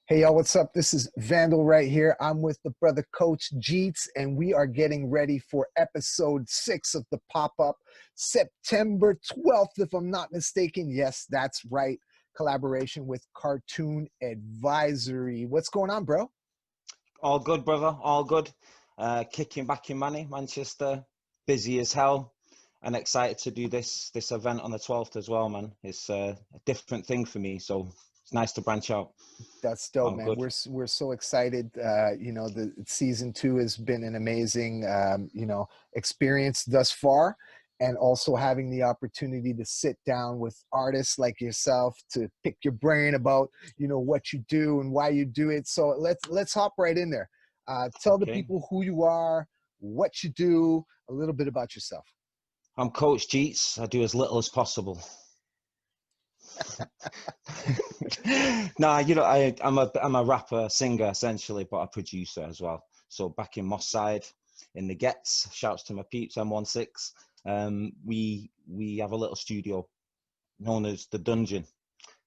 Hey y'all, what's up? This is Vandal right here. I'm with the brother Coach Jeets, and we are getting ready for episode 6 of the pop-up, September 12th, if I'm not mistaken. Yes, that's right. Collaboration with Cartoon Advisory. What's going on, bro? All good, brother. All good. Kicking back in Manchester. Busy as hell, and excited to do this event on the 12th as well, man. It's a different thing for me, so it's nice to branch out. That's dope, All man. good. We're so excited. The season 2 has been an amazing, experience thus far, and also having the opportunity to sit down with artists like yourself to pick your brain about, what you do and why you do it. So let's hop right in there. Tell the Okay. people who you are, what you do, a little bit about yourself. I'm Coach Jeets. I do as little as possible. Nah, I'm a rapper, singer essentially, but a producer as well. So back in Moss Side, in the Gets, shouts to my peeps, M16. We have a little studio known as the Dungeon,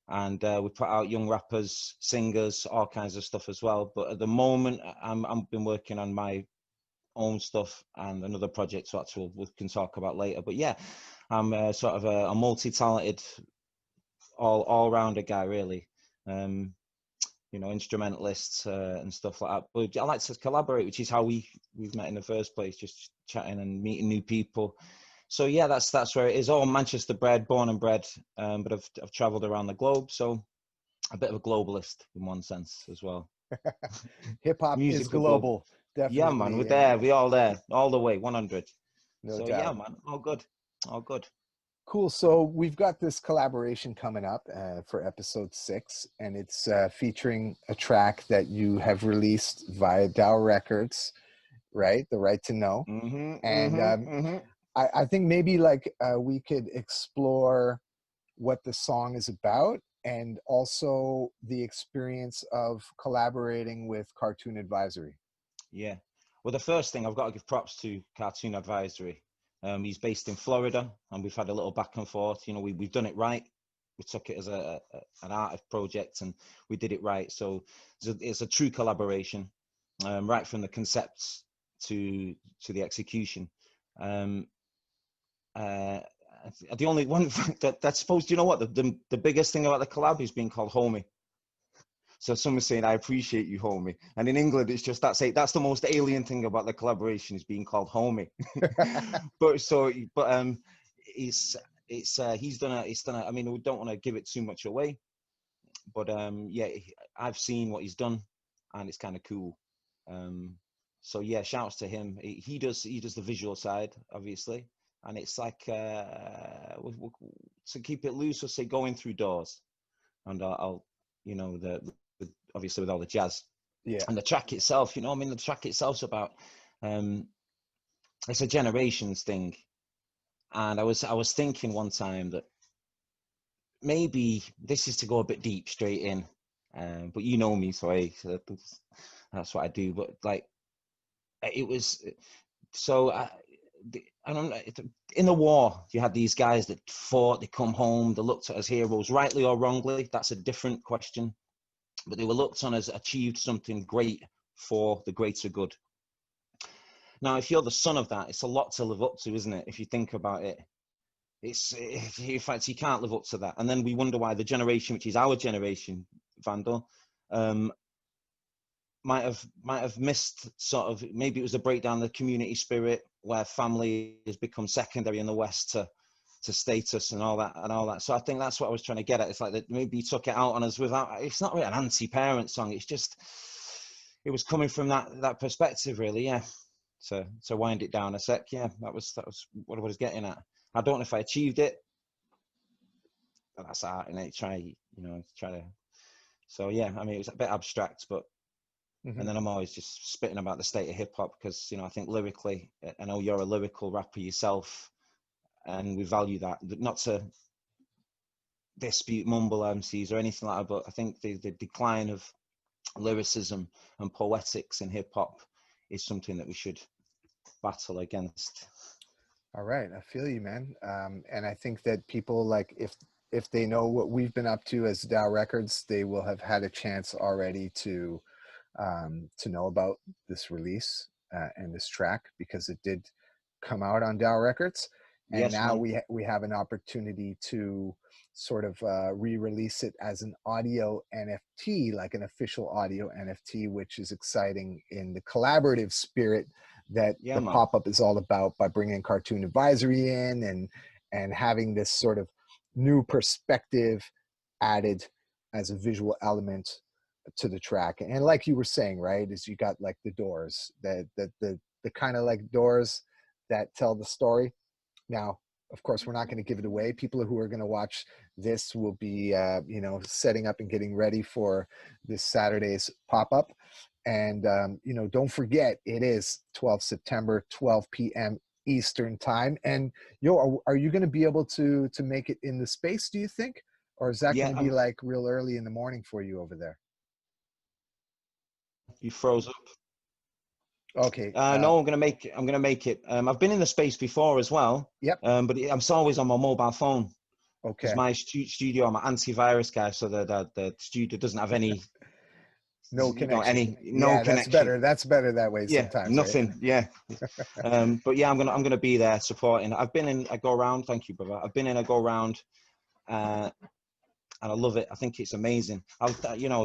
and we put out young rappers, singers, all kinds of stuff as well. But at the moment, I've been working on my own stuff and another project, so actually we can talk about later. But yeah, I'm sort of a multi-talented, all-rounder guy, really. Instrumentalists and stuff like that. But I like to collaborate, which is how we've met in the first place, just chatting and meeting new people. So yeah, that's where it is. All Manchester bred, born and bred, but I've travelled around the globe, so a bit of a globalist in one sense as well. Hip hop is Music for global. global, Yeah, man, we're definitely, and there. We all there, all the way, 100. no So yeah, doubt. man, all good, all good. Cool. So we've got this collaboration coming up for episode 6, and it's featuring a track that you have released via DAOrecords, right? The Right to Know. And I think maybe we could explore what the song is about and also the experience of collaborating with Cartoon Advisory. Yeah. Well, the first thing I've got to give props to Cartoon Advisory. He's based in Florida, and we've had a little back and forth. We've done it right. We took it as an art project, and we did it right. So it's a true collaboration, right from the concepts to the execution. The only one that's supposed, you know what, the biggest thing about the collab is being called homie. So someone's saying, "I appreciate you, homie." And in England, it's just that's the most alien thing about the collaboration is being called homie. He's done a. I mean, we don't want to give it too much away, but yeah, I've seen what he's done, and it's kind of cool. So yeah, shouts to him. He does the visual side, obviously, and it's like to keep it loose, we'll say going through doors, and I'll obviously with all the jazz. Yeah. And the track itself, the track itself's about it's a generations thing. And I was thinking one time that maybe this is to go a bit deep straight in, but you know me, so that's what I do. But like it was so I don't know. In the war, you had these guys that fought, they come home, they looked at as heroes, rightly or wrongly. That's a different question. But they were looked on as achieved something great for the greater good. Now, if you're the son of that, it's a lot to live up to, isn't it? If you think about it, in fact, you can't live up to that. And then we wonder why the generation, which is our generation, Vandal, might have missed sort of, maybe it was a breakdown of the community spirit where family has become secondary in the West to status and all that. So I think that's what I was trying to get at. It's like that maybe you took it out on us without, it's not really an anti-parent song. It's just, it was coming from that perspective, really. Yeah. To wind it down a sec. Yeah, that was what I was getting at. I don't know if I achieved it, but that's art, and try to. So yeah, I mean, it was a bit abstract, but and then I'm always just spitting about the state of hip hop because I think lyrically, I know you're a lyrical rapper yourself, and we value that. Not to dispute mumble MCs or anything like that, but I think the decline of lyricism and poetics in hip hop is something that we should battle against. All right, I feel you, man. And I think that people, like, if if they know what we've been up to as DAO Records, they will have had a chance already to know about this release and this track, because it did come out on DAO Records, and Yes, now man. we have an opportunity to sort of re-release it as an audio NFT, like an official audio NFT, which is exciting in the collaborative spirit that Yeah, the man. pop-up is all about, by bringing Cartoon Advisory in and having this sort of new perspective added as a visual element to the track. And like you were saying, right, is you got like the doors, the kind of like doors that tell the story. Now, of course, we're not going to give it away. People who are going to watch this will be, setting up and getting ready for this Saturday's pop-up. And, don't forget, it is 12 September, 12 p.m. Eastern time. And are you going to be able to make it in the space, do you think? Or is that Yeah, going to be like real early in the morning for you over there? you froze up. Okay. No, I'm gonna make it. I'm gonna make it. I've been in the space before as well, Yep. but I'm always on my mobile phone because Okay. my studio, I'm an antivirus guy, so the studio doesn't have any, No connection. no Yeah, that's connection. better. That's better that way Yeah, sometimes, right? nothing. Yeah. But yeah, I'm gonna be there supporting. I've been in a go round. Thank you, brother. I've been in a go round, and I love it. I think it's amazing.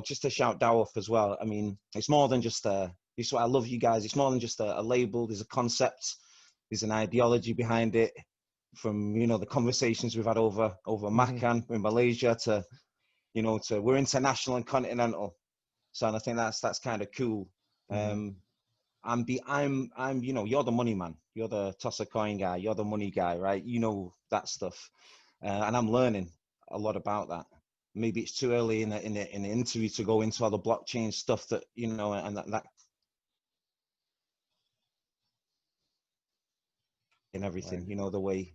Just to shout DAO up as well. I mean, it's more than just this is why I love you guys. It's more than just a label. There's a concept. There's an ideology behind it. From the conversations we've had over Mm-hmm. Macan in Malaysia to we're international and continental. So and I think that's kind of cool. Mm-hmm. You're the money man. You're the toss a coin guy. You're the money guy, right? You know that stuff, and I'm learning a lot about that. Maybe it's too early in the interview to go into all the blockchain stuff that and that and everything. Right. The way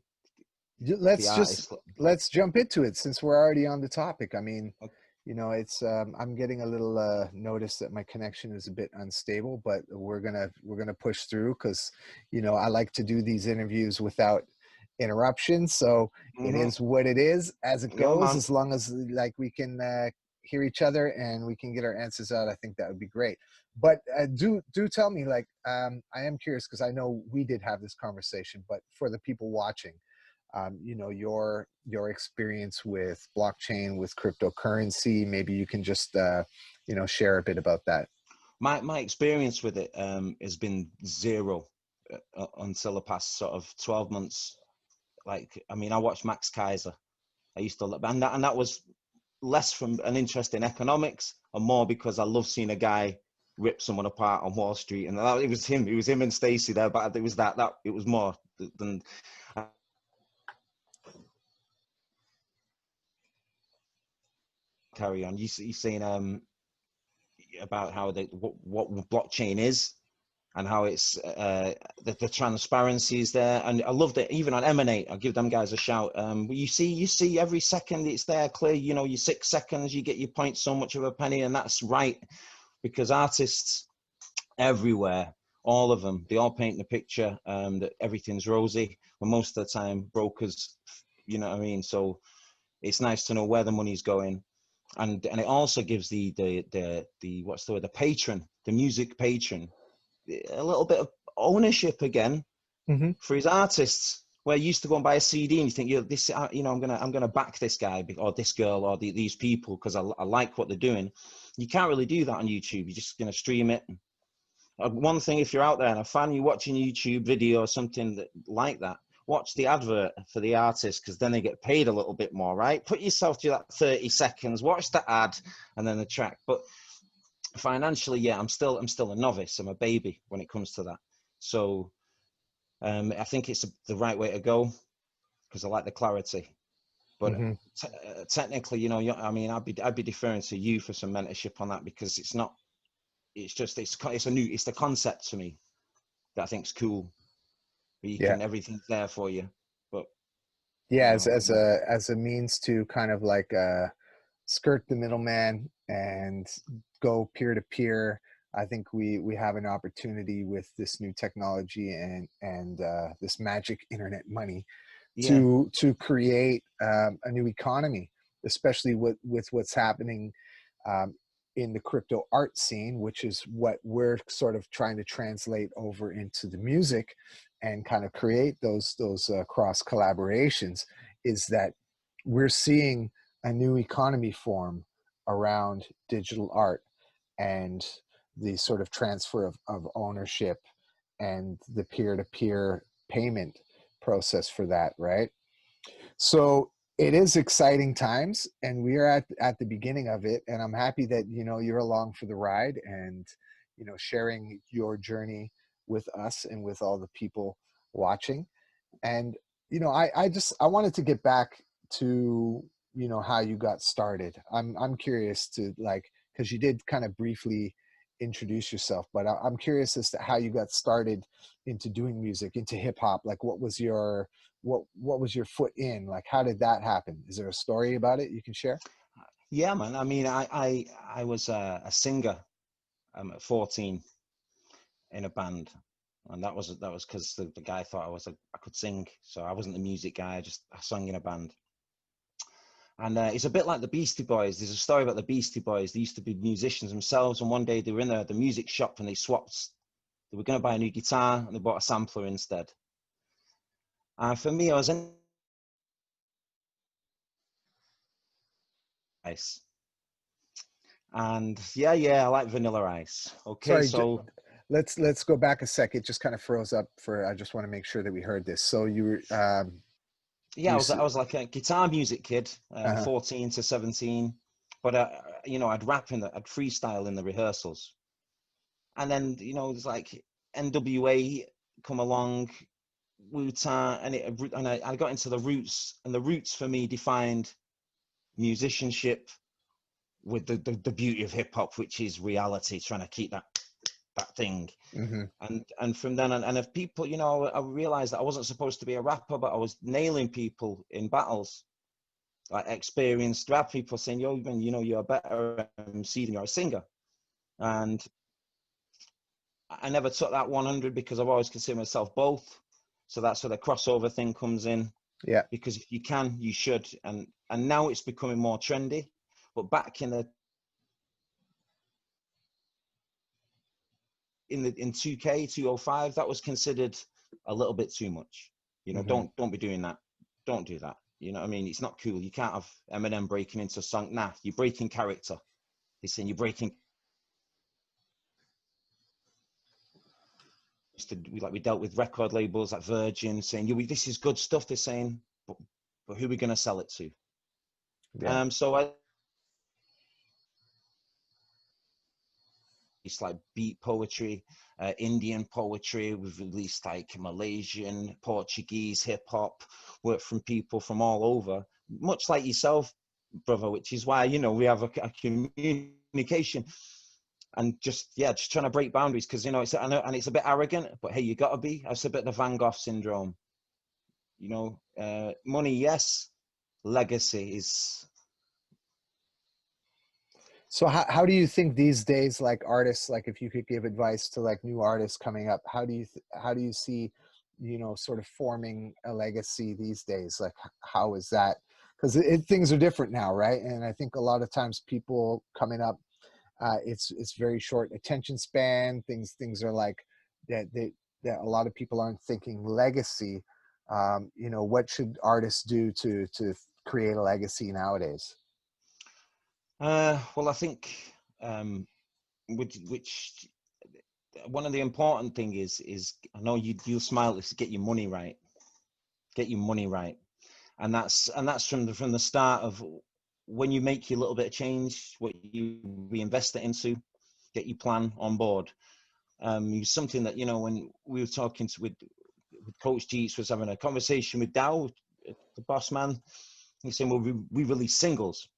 the Let's just artist. let's jump into it since we're already on the topic. I mean, Okay. it's I'm getting a little notice that my connection is a bit unstable, but we're gonna push through, because I like to do these interviews without interruption. So it Mm-hmm. is what it is, as it Yeah, goes. man. As long as like we can hear each other and we can get our answers out, I think that would be great. But do tell me, like, I am curious, because I know we did have this conversation, but for the people watching, your experience with blockchain, with cryptocurrency. Maybe you can just share a bit about that. My experience with it has been zero until the past sort of 12 months. Like, I mean, I watched Max Kaiser. I used to, and that was less from an interest in economics and more because I love seeing a guy rip someone apart on Wall Street. And it was him. It was him and Stacy there, but it was that it was more than carry on. You saying about how what blockchain is and how it's the transparency is there, and I loved it. Even on Emanate, I'll give them guys a shout. You see every second it's there clear. Your 6 seconds, you get your point, so much of a penny, and that's right, because artists everywhere, all of them, they all paint the picture that everything's rosy, but most of the time brokers, you know what I mean. So it's nice to know where the money's going, and it also gives the what's the word, the patron, the music patron, a little bit of ownership again Mm-hmm. for his artists. Where you used to go and buy a CD and you think, I'm gonna back this guy or this girl or these people because I like what they're doing. You can't really do that on YouTube. You're just gonna stream it. One thing, if you're out there and a fan, you're watching YouTube video or something like that, watch the advert for the artist, because then they get paid a little bit more, right? Put yourself through that 30 seconds, watch the ad and then the track. But financially, yeah, I'm still a novice. I'm a baby when it comes to that. So I think it's the right way to go because I like the clarity. But Mm-hmm. technically, I mean, I'd be deferring to you for some mentorship on that, because it's not. It's just it's the concept to me that I think's cool. But Yeah. everything's there for you. But Yeah, as yeah, a means to kind of like skirt the middleman and go peer to peer. I think we have an opportunity with this new technology and this magic internet money yeah, to create a new economy, especially with what's happening um, in the crypto art scene, which is what we're sort of trying to translate over into the music and kind of create those cross collaborations, is that we're seeing a new economy form around digital art and the sort of transfer of ownership and the peer-to-peer payment process for that, right? So it is exciting times, and we are at the beginning of it, and I'm happy that you're along for the ride, and sharing your journey with us and with all the people watching. And I wanted to get back to how you got started. I'm curious to, like, because you did kind of briefly introduce yourself, but I'm curious as to how you got started into doing music, into hip hop. Like, what was your foot in? Like, how did that happen? Is there a story about it you can share? Yeah, man. I mean, I was a singer at 14 in a band, and that was because the guy thought I could sing, so I wasn't the music guy. I sang in a band. And it's a bit like the Beastie Boys. There's a story about the Beastie Boys. They used to be musicians themselves, and one day they were in the music shop and they swapped. They were going to buy a new guitar and they bought a sampler instead. And for me, I was in ice. And yeah, I like Vanilla Ice. Okay, Sorry, so let's go back a sec. It just kind of froze up for. I just want to make sure that we heard this. So yeah, I was like a guitar music kid, uh 14 to 17. But I'd I'd freestyle in the rehearsals. And then there's like NWA come along, Wu-Tang, and I got into the roots, and the roots for me defined musicianship with the beauty of hip hop, which is reality, trying to keep that thing. mhm. And from then on, and if people, I realized that I wasn't supposed to be a rapper, but I was nailing people in battles, like experienced rap people saying, yo, man, you're a better MC than you're a singer. And I never took that 100 because I've always considered myself both. So that's where the crossover thing comes in. Yeah. Because if you can, you should. And now it's becoming more trendy. But back in 2K 205, that was considered a little bit too much. Mhm. Don't be doing that. Don't do that. You know what I mean? It's not cool. You can't have Eminem breaking into a song. Nah, you're breaking character. He's saying you're breaking. We dealt with record labels like Virgin saying, this is good stuff. They're saying, but who are we going to sell it to? Yeah. So it's like beat poetry, Indian poetry. We've released like Malaysian, Portuguese hip hop, work from people from all over, much like yourself, brother, which is why, we have a communication and just trying to break boundaries. Cause I know, and it's a bit arrogant, but hey, you gotta be. It's a bit of the Van Gogh syndrome, money. Yes. Legacy is. So how do you think these days, like, artists, like, if you could give advice to like new artists coming up, how do you see, sort of forming a legacy these days? Like, how is that? Because things are different now, right? And I think a lot of times people coming up, it's very short attention span. Things are like that a lot of people aren't thinking legacy. What should artists do to create a legacy nowadays? Well, I think which one of the important thing is I know you'll smile is to get your money right. Get your money right, and that's from the start of when you make your little bit of change, what you reinvest it into, get your plan on board. Something that when we were talking with Coach Jeets was having a conversation with Dow, the boss man. He's saying, well, we release singles,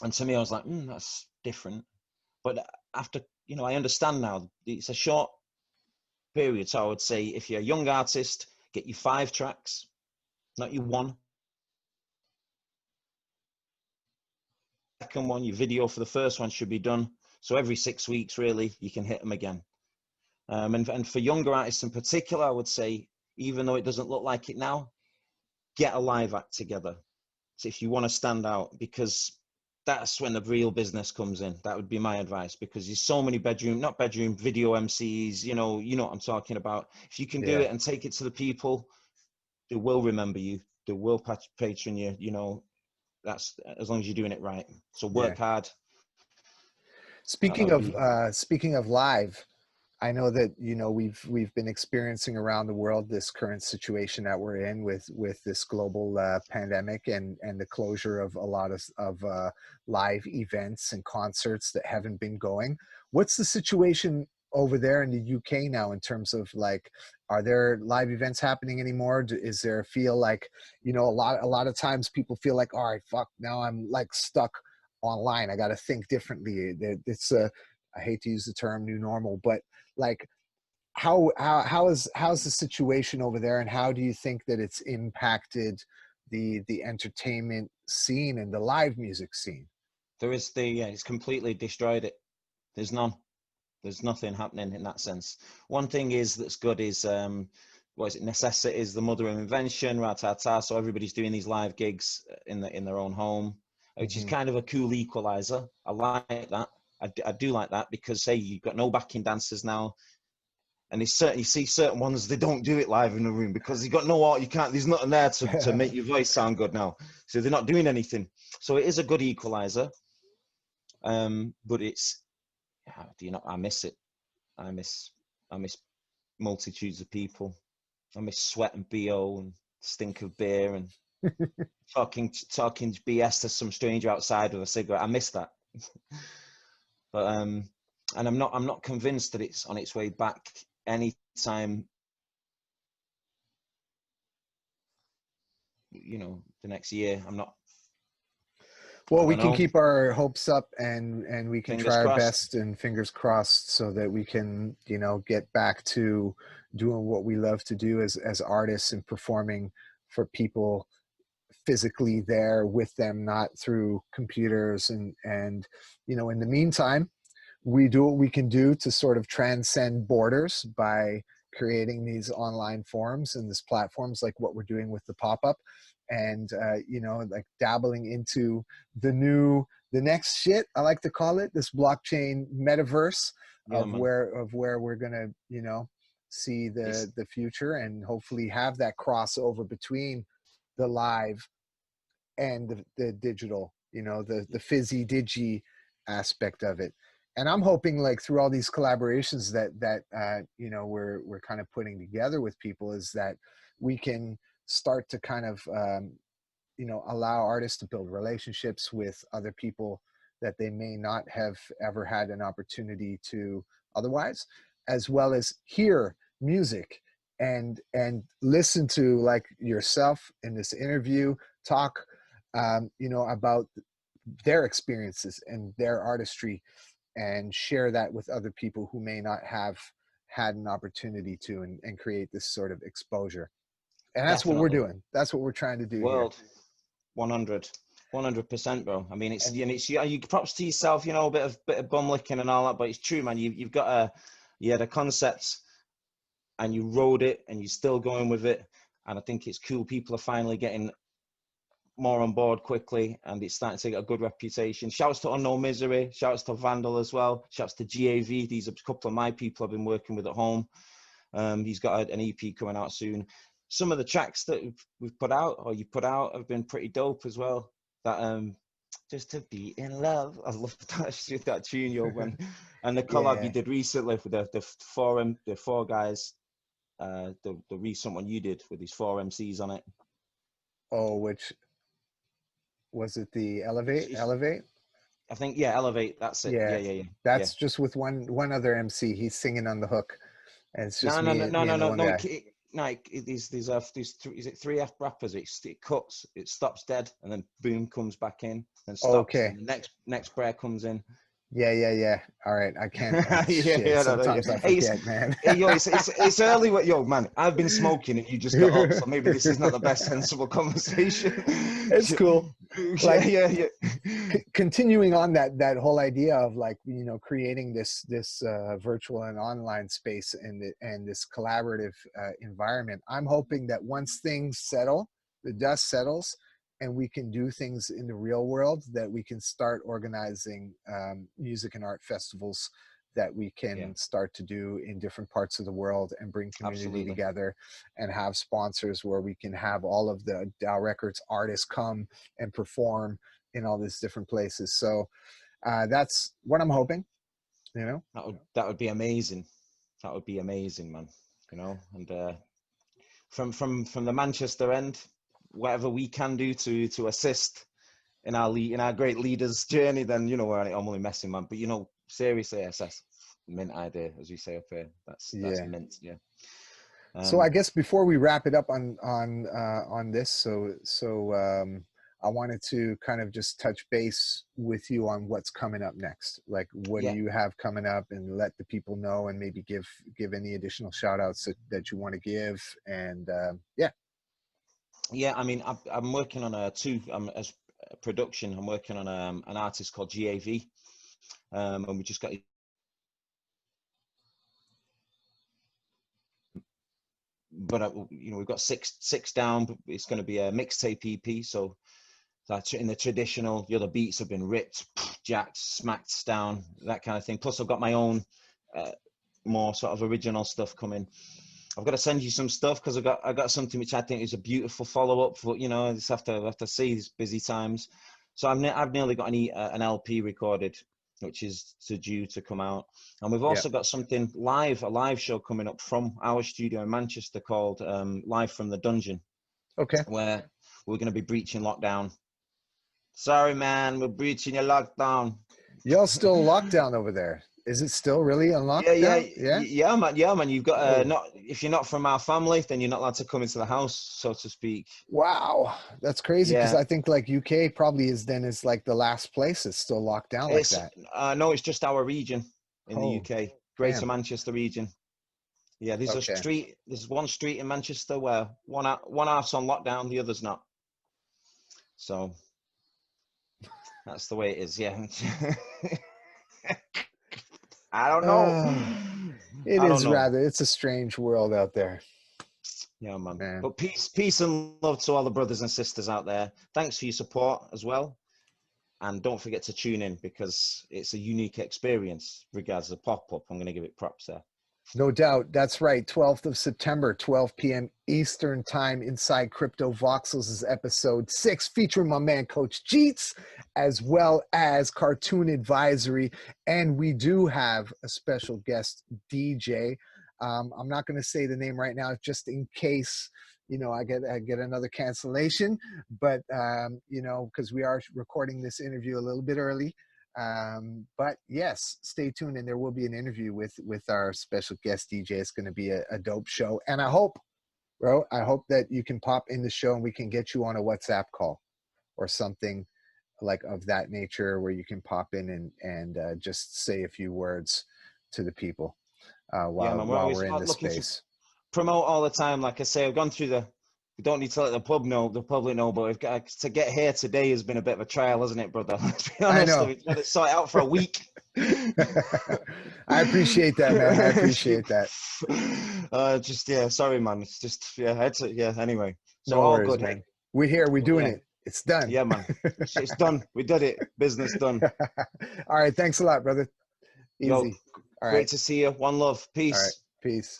and to me, I was like, that's different. But after I understand now. It's a short period, so I would say if you're a young artist, get you 5 tracks, not your one. Second one, your video for the first one should be done. So every 6 weeks, really, you can hit them again. And for younger artists in particular, I would say, even though it doesn't look like it now, get a live act together. if you want to stand out, because that's when the real business comes in. That would be my advice, because there's so many video MCs, you know what I'm talking about. If you can do Yeah. it and take it to the people, they will remember you. They will patron you, you know, that's as long as you're doing it right. So Yeah. work hard. That Speaking would of be. live, I know that, you know, we've been experiencing around the world this current situation that we're in with this global pandemic and the closure of a lot of live events and concerts that haven't been going. What's the situation over there in the UK now in terms of, like, are there live events happening anymore? Is there a feel like, you know, a lot of times people feel like, all right, fuck, now I'm like stuck online. I got to think differently. It's a, I hate to use the term new normal, but like how's the situation over there, and how do you think that it's impacted the entertainment scene and the live music scene? It's completely destroyed it. There's nothing happening in that sense. One thing that's good is what is it? Necessity is the mother of invention, ratata. So everybody's doing these live gigs in their own home, which is Mm-hmm. kind of a cool equalizer. I like that. I do like that, because say you've got no backing dancers now, and you see certain ones, they don't do it live in the room because you got no art. You can't. There's nothing there to make your voice sound good now. So they're not doing anything. So it is a good equalizer. But it's, do you know? I miss it. I miss multitudes of people. I miss sweat and bo and stink of beer and talking BS to some stranger outside with a cigarette. I miss that. But and I'm not convinced that it's on its way back anytime, you know, the next year. Well, I we don't can know. keep our hopes up, and we can try Fingers our crossed. best, and fingers crossed, so that we can, you know, get back to doing what we love to do as artists and performing for people physically there with them, not through computers. And you know, in the meantime, we do what we can do to sort of transcend borders by creating these online forums and these platforms like what we're doing with the pop-up, and you know, like dabbling into the next shit, I like to call it, this blockchain metaverse Yeah, man. of where we're gonna, you know, see It's the future, and hopefully have that crossover between the live and the digital, you know, the fizzy digi aspect of it. And I'm hoping, like, through all these collaborations that you know, we're kind of putting together with people, is that we can start to kind of you know, allow artists to build relationships with other people that they may not have ever had an opportunity to otherwise, as well as hear music and listen to, like, yourself in this interview, talk you know, about their experiences and their artistry, and share that with other people who may not have had an opportunity to, and create this sort of exposure. And that's what we're definitely doing. That's what we're trying to do here. world 100%, bro. I mean, And you props to yourself, you know, a bit of bum licking and all that, but it's true, man. You had a concept and you rode it and you're still going with it. And I think it's cool. People are finally getting more on board quickly, and it's starting to get a good reputation. Shouts to Unknown Misery, shouts to Vandal as well, shouts to GAV. These are a couple of my people I've been working with at home. He's got an EP coming out soon. Some of the tracks that we've put out, or you put out, have been pretty dope as well. That Just to Be in Love, I love that tune, yo, man. And the collab you yeah. did recently with the four guys, the recent one you did with these four MCs on it. Oh, which was it? The It's, Elevate? it's, Elevate? I think, yeah, Elevate. That's it. Yeah. Yeah. That's just with one other MC. He's singing on the hook, and it's just No, no, no, no, me no, and the no, one no. guy. These three, is it three F rappers? It cuts, it stops dead, and then boom comes back in, and stops, Okay. and the next prayer comes in. Yeah. All right. I can't. Shit. Yeah, no, no, yeah. Sometimes I Hey, forget, man. hey, yo, it's early. Yo, man, I've been smoking, and you just got up, so maybe this is not the best sensible conversation. It's cool. Yeah, Like, yeah. continuing on that whole idea of, like, you know, creating this virtual and online space, and this collaborative environment. I'm hoping that once things settle, the dust settles, and we can do things in the real world, that we can start organizing music and art festivals that we can start to do in different parts of the world and bring community together, and have sponsors where we can have all of the DAO Records artists come and perform in all these different places. So that's what I'm hoping, you know. That would be amazing. That would be amazing, man. You know, and from the Manchester end, whatever we can do to assist in our great leaders' journey, then, you know, I'm only messing, man. But, you know, seriously, that's mint idea, as we say up here. That's mint, yeah. So I guess before we wrap it up on this, so I wanted to kind of just touch base with you on what's coming up next. Like, what do you have coming up, and let the people know, and maybe give any additional shout outs that you want to give. And I mean, I'm working on as production. I'm working on an artist called GAV, and we just got, but you know, we've got six down. But it's going to be a mixtape EP, so that's in the traditional. The other beats have been ripped, jacked, smacked down, that kind of thing. Plus, I've got my own more sort of original stuff coming. I've got to send you some stuff, because I got something which I think is a beautiful follow up. For, you know, I just have to see these busy times. So I've nearly got an LP recorded, which is due to come out, and we've also got something live, a live show coming up from our studio in Manchester called Live from the Dungeon. Okay. Where we're going to be breaching lockdown. Sorry, man, we're breaching your lockdown. Y'all still lockdown over there? Is it still really on lockdown? Yeah, man. You've got not, if you're not from our family, then you're not allowed to come into the house, so to speak. Wow, that's crazy. Because I think like UK probably is like the last place that's still locked down like that. No, it's just our region in the UK, Greater Manchester region. Yeah, there's there's one street in Manchester where one half's on lockdown, the other's not. So that's the way it is. Yeah. I don't know. It's a strange world out there. Yeah, man. But peace and love to all the brothers and sisters out there. Thanks for your support as well. And don't forget to tune in, because it's a unique experience. Regards to the pop-up, I'm going to give it props there. No doubt. That's right. 12th of September, 12 p.m. Eastern time, inside Crypto Voxels is episode 6, featuring my man, Coach Jeets, as well as Cartoon Advisory. And we do have a special guest DJ. I'm not going to say the name right now, just in case, you know, I get another cancellation. But, you know, because we are recording this interview a little bit early. But yes, stay tuned, and there will be an interview with our special guest DJ. It's going to be a dope show, and I hope that you can pop in the show and we can get you on a WhatsApp call or something like of that nature, where you can pop in and just say a few words to the people while we're in the space. Promote all the time. Like I say, I've gone through we don't need to let the public know, but we've got to get here today has been a bit of a trial, hasn't it, brother? Let's be honest. We've had to sort it out for a week. I appreciate that, man. I appreciate that. Sorry, man. It's just, anyway. So no all worries, good, man. hey? We're here. We're doing it. It's done. Yeah, man. It's done. We did it. Business done. All right. Thanks a lot, brother. Easy. Yo, great to see you. One love. Peace. All right. Peace.